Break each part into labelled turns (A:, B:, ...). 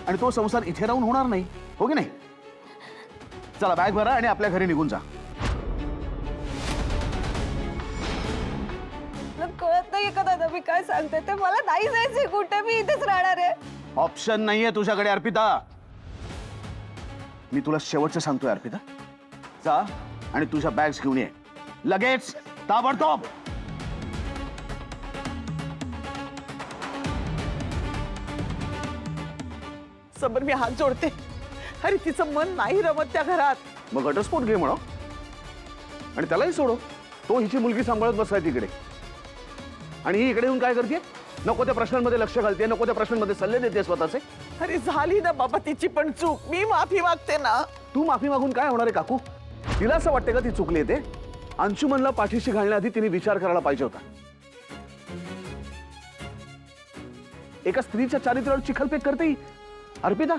A: आणि तो संसार इथे राहून होणार नाही, हो की नाही? चला बॅग भरा आणि आपल्या घरी निघून जा.
B: मला कळत नाहीये का दादा मी काय सांगते ते. मला नाही जायचंय कुठे, मी इथेच राहणार आहे.
A: ऑप्शन नाहीये तुझ्याकडे अर्पिता. मी तुला शेवटचं सांगतोय अर्पिता, जा आणि तुझ्या बॅग्स घेऊन ये लगेच, ताबडतोब.
C: समर मी हात जोडते. अरे तिचं मन नाही रमत त्या घरात.
A: मग घटस्फोट घे म्हणा आणि त्यालाही सोडो. तो हिची मुलगी सांभाळत बसलाय तिकडे आणि ही इकडे येऊन काय करते? नको त्या प्रश्नांमध्ये लक्ष घालते, नको त्या प्रश्नांमध्ये सल्ले देते स्वतःचे.
C: अरे झाली ना बाबा तिची पण चूक, मी माफी मागते ना.
A: तू माफी मागून काय होणार आहे काकू? तिला असं वाटतं का ती चुकली ते? अंशुमनला पाठीशी घालण्याआधी तिने विचार करायला पाहिजे होता. एका स्त्रीच्या चारित्र्यावर चिखलफेक करते ही अर्पिता.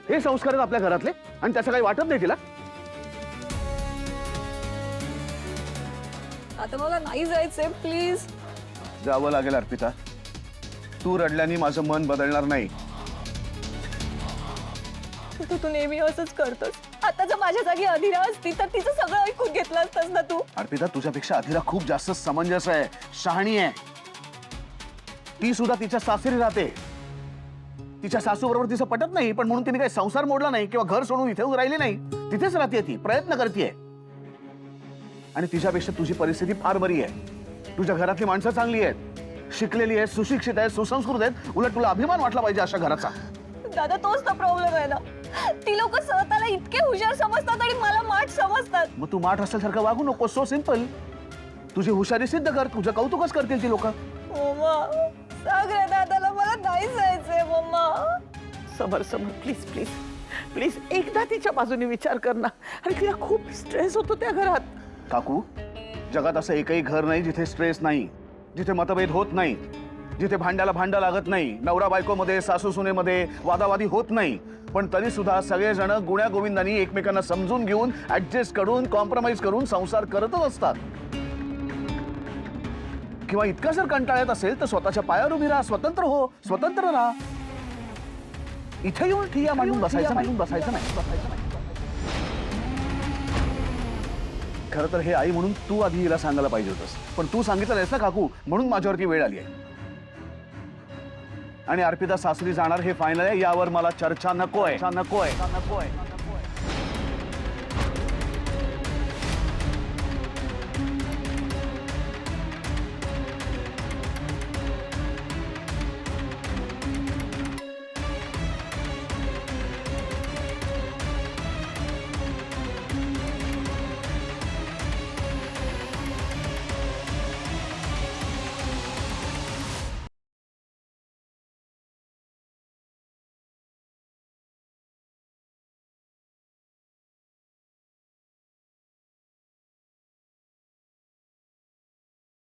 A: हे संस्कार आहेत आपल्या घरातले आणि त्याचं काही वाटत नाही तिला.
B: आता मला नाही जायचंय, प्लीज.
A: जावं लागेल अर्पिता. तू रडल्याने माझं मन बदलणार नाही.
B: तू नेहमी असंच करतोस. आता जर माझ्या जागी अधिरा असती तर तिचं सगळं ऐकून घेतलं असतंस ना तू.
A: अर्पिता तुझ्यापेक्षा अधिरा खूप जास्त समंजस आहे, शहाणी आहे. ती सुद्धा तिच्या सासरी राहते. तिच्या सासू बरोबर तिचं पटत नाही, पण म्हणून तिने काही संसार मोडला नाही किंवा घर सोडून इथे राहिली नाही. तिथेच राहते, ती प्रयत्न करते. आणि तिच्यापेक्षा तुझी परिस्थिती फार बरी आहे. तुझ्या घरातली माणसं चांगली आहेत, शिकलेली आहेत, सुशिक्षित आहेत, सुसंस्कृत आहेत. उलट तुला अभिमान वाटला पाहिजे अशा घराचा.
B: दादा तोच तर प्रॉब्लेम आहे ना. ती लोक स्वतःला इतके हुशार समजतात आणि मला माठ समजतात.
A: मग तू माठ असल्यासारखं वागू नको. So simple. तुझी हुशारी सिद्ध कर, तुझं कौतुकच करतील ती लोक.
B: मम्मा सांग रे दादाला, मला नाही जायचंय मम्मा.
C: Samar Samar please please please एकदा तिच्या बाजूने विचार कर ना. अरे तिला खूप स्ट्रेस होतो त्या घरात.
A: काकू, जगात असं एकही घर नाही जिथे स्ट्रेस नाही, जिथे मतभेद होत नाही, जिथे भांड्याला भांडा लागत नाही, नवरा बायकोमध्ये, सासू सुनेमध्ये वादावादी होत नाही. पण तरी सुद्धा सगळेजण गुण्या गोविंदांनी एकमेकांना समजून घेऊन, ऍडजस्ट करून, कॉम्प्रोमाइज करून संसार करतच असतात. किंवा इतका जर कंटाळा येत असेल तर स्वतःच्या पायावर उभी राहा, स्वतंत्र हो, स्वतंत्र राहा. इथे येऊन ठिया मांडून बसायचं नाही. खरं तर हे आई म्हणून तू आधी हिला सांगायला पाहिजे होतंस, पण तू सांगितलं नाहीस ना काकू, म्हणून माझ्यावरती वेळ आली आहे. आणि अर्पिता सासरी जाणार हे फायनल आहे, यावर मला चर्चा नकोय.